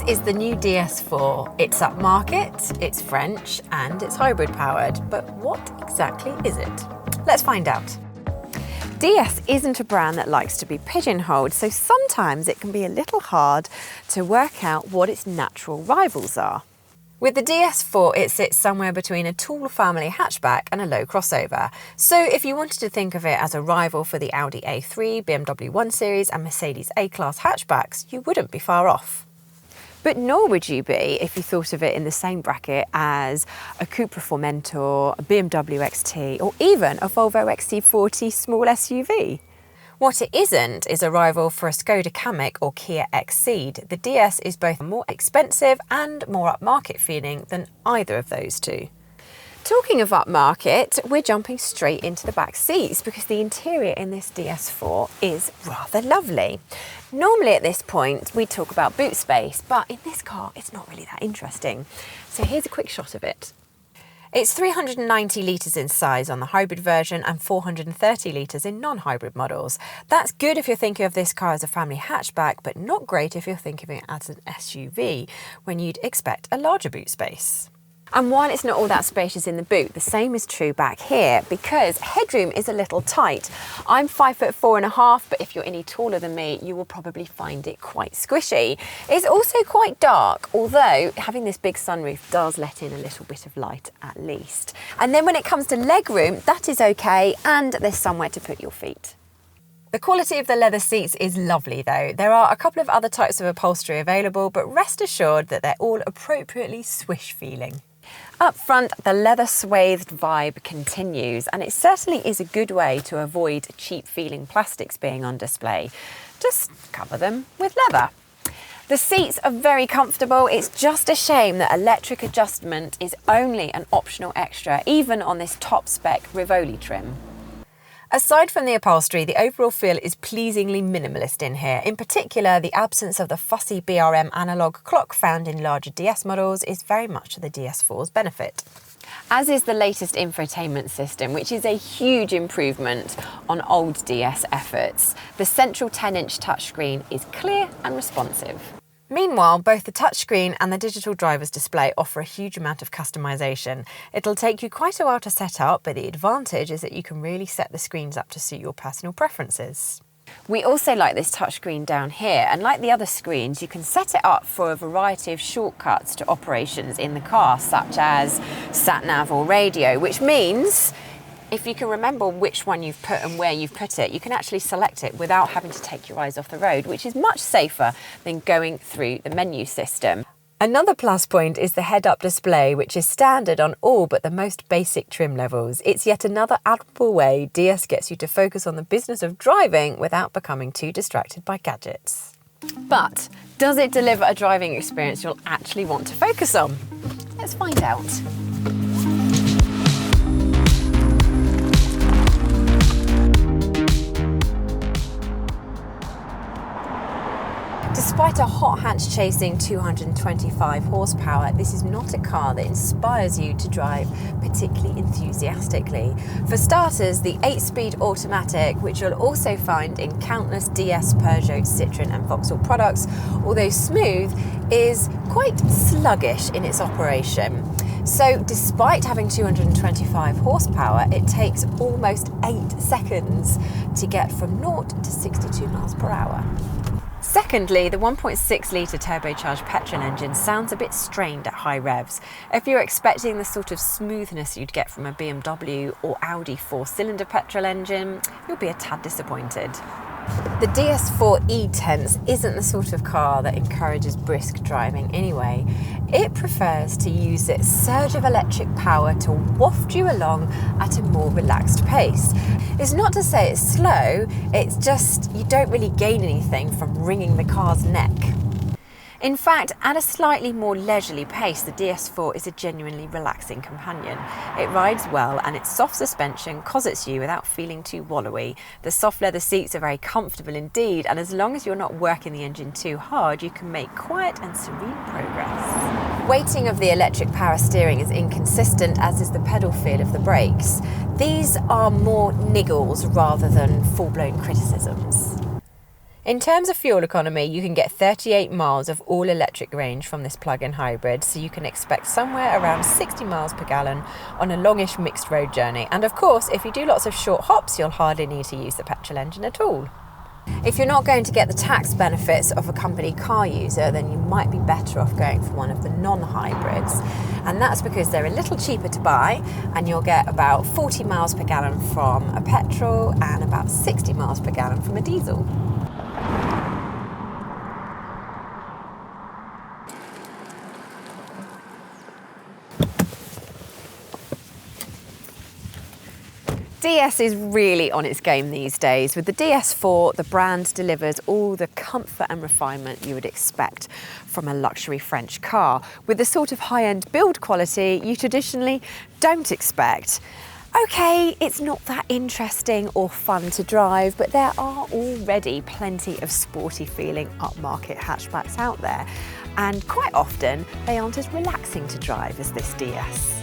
is the new DS4. It's upmarket, it's French, and it's hybrid powered. But what exactly is it? Let's find out. DS isn't a brand that likes to be pigeonholed, so sometimes it can be a little hard to work out what its natural rivals are. With the DS4, it sits somewhere between a tall family hatchback and a low crossover. So if you wanted to think of it as a rival for the Audi A3, BMW 1 Series and Mercedes A-Class hatchbacks, you wouldn't be far off. But nor would you be if you thought of it in the same bracket as a Cupra Formentor, a BMW XT, or even a Volvo XC40 small SUV. What it isn't is a rival for a Skoda Kamiq or Kia Exceed. The DS is both more expensive and more upmarket feeling than either of those two. Talking of upmarket, we're jumping straight into the back seats because the interior in this DS4 is rather lovely. Normally at this point we talk about boot space, but in this car it's not really that interesting. So here's a quick shot of it. It's 390 litres in size on the hybrid version and 430 litres in non-hybrid models. That's good if you're thinking of this car as a family hatchback, but not great if you're thinking of it as an SUV, when you'd expect a larger boot space. And while it's not all that spacious in the boot, the same is true back here because headroom is a little tight. I'm 5'4.5", but if you're any taller than me, you will probably find it quite squishy. It's also quite dark, although having this big sunroof does let in a little bit of light at least. And then when it comes to legroom, that is okay, and there's somewhere to put your feet. The quality of the leather seats is lovely though. There are a couple of other types of upholstery available, but rest assured that they're all appropriately swish feeling. Up front, the leather swathed vibe continues, and it certainly is a good way to avoid cheap feeling plastics being on display. Just cover them with leather. The seats are very comfortable. It's just a shame that electric adjustment is only an optional extra, even on this top spec Rivoli trim. Aside from the upholstery, the overall feel is pleasingly minimalist in here. In particular, the absence of the fussy BRM analog clock found in larger DS models is very much to the DS4's benefit. As is the latest infotainment system, which is a huge improvement on old DS efforts. The central 10-inch touchscreen is clear and responsive. Meanwhile, both the touchscreen and the digital driver's display offer a huge amount of customization. It'll take you quite a while to set up, but the advantage is that you can really set the screens up to suit your personal preferences. We also like this touchscreen down here, and like the other screens, you can set it up for a variety of shortcuts to operations in the car, such as sat-nav or radio, which means if you can remember which one you've put and where you've put it, you can actually select it without having to take your eyes off the road, which is much safer than going through the menu system. Another plus point is the head-up display, which is standard on all but the most basic trim levels. It's yet another admirable way DS gets you to focus on the business of driving without becoming too distracted by gadgets. But does it deliver a driving experience you'll actually want to focus on? Let's find out. Despite a hot hatch chasing 225 horsepower, this is not a car that inspires you to drive particularly enthusiastically. For starters, the 8-speed automatic, which you'll also find in countless DS, Peugeot, Citroën and Vauxhall products, although smooth, is quite sluggish in its operation. So despite having 225 horsepower, it takes almost 8 seconds to get from 0 to 62 miles per hour. Secondly, the 1.6-litre turbocharged petrol engine sounds a bit strained at high revs. If you're expecting the sort of smoothness you'd get from a BMW or Audi 4-cylinder petrol engine, you'll be a tad disappointed. The DS4 E-Tense isn't the sort of car that encourages brisk driving anyway. It prefers to use its surge of electric power to waft you along at a more relaxed pace. It's not to say it's slow, it's just you don't really gain anything from wringing the car's neck. In fact, at a slightly more leisurely pace, the DS4 is a genuinely relaxing companion. It rides well and its soft suspension cosets you without feeling too wallowy. The soft leather seats are very comfortable indeed, and as long as you're not working the engine too hard, you can make quiet and serene progress. Weighting of the electric power steering is inconsistent, as is the pedal feel of the brakes. These are more niggles rather than full-blown criticisms. In terms of fuel economy, you can get 38 miles of all-electric range from this plug-in hybrid, so you can expect somewhere around 60 miles per gallon on a longish mixed road journey. And of course, if you do lots of short hops, you'll hardly need to use the petrol engine at all. If you're not going to get the tax benefits of a company car user, then you might be better off going for one of the non-hybrids. And that's because they're a little cheaper to buy, and you'll get about 40 miles per gallon from a petrol and about 60 miles per gallon from a diesel. DS is really on its game these days. With the DS4, the brand delivers all the comfort and refinement you would expect from a luxury French car, with the sort of high-end build quality you traditionally don't expect. Okay, it's not that interesting or fun to drive, but there are already plenty of sporty feeling upmarket hatchbacks out there, and quite often they aren't as relaxing to drive as this DS.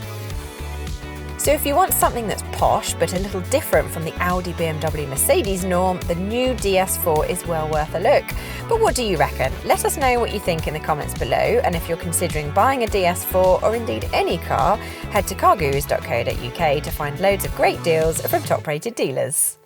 So if you want something that's posh but a little different from the Audi, BMW, Mercedes norm, the new DS4 is well worth a look. But what do you reckon? Let us know what you think in the comments below, and if you're considering buying a DS4 or indeed any car, head to CarGurus UK to find loads of great deals from top-rated dealers.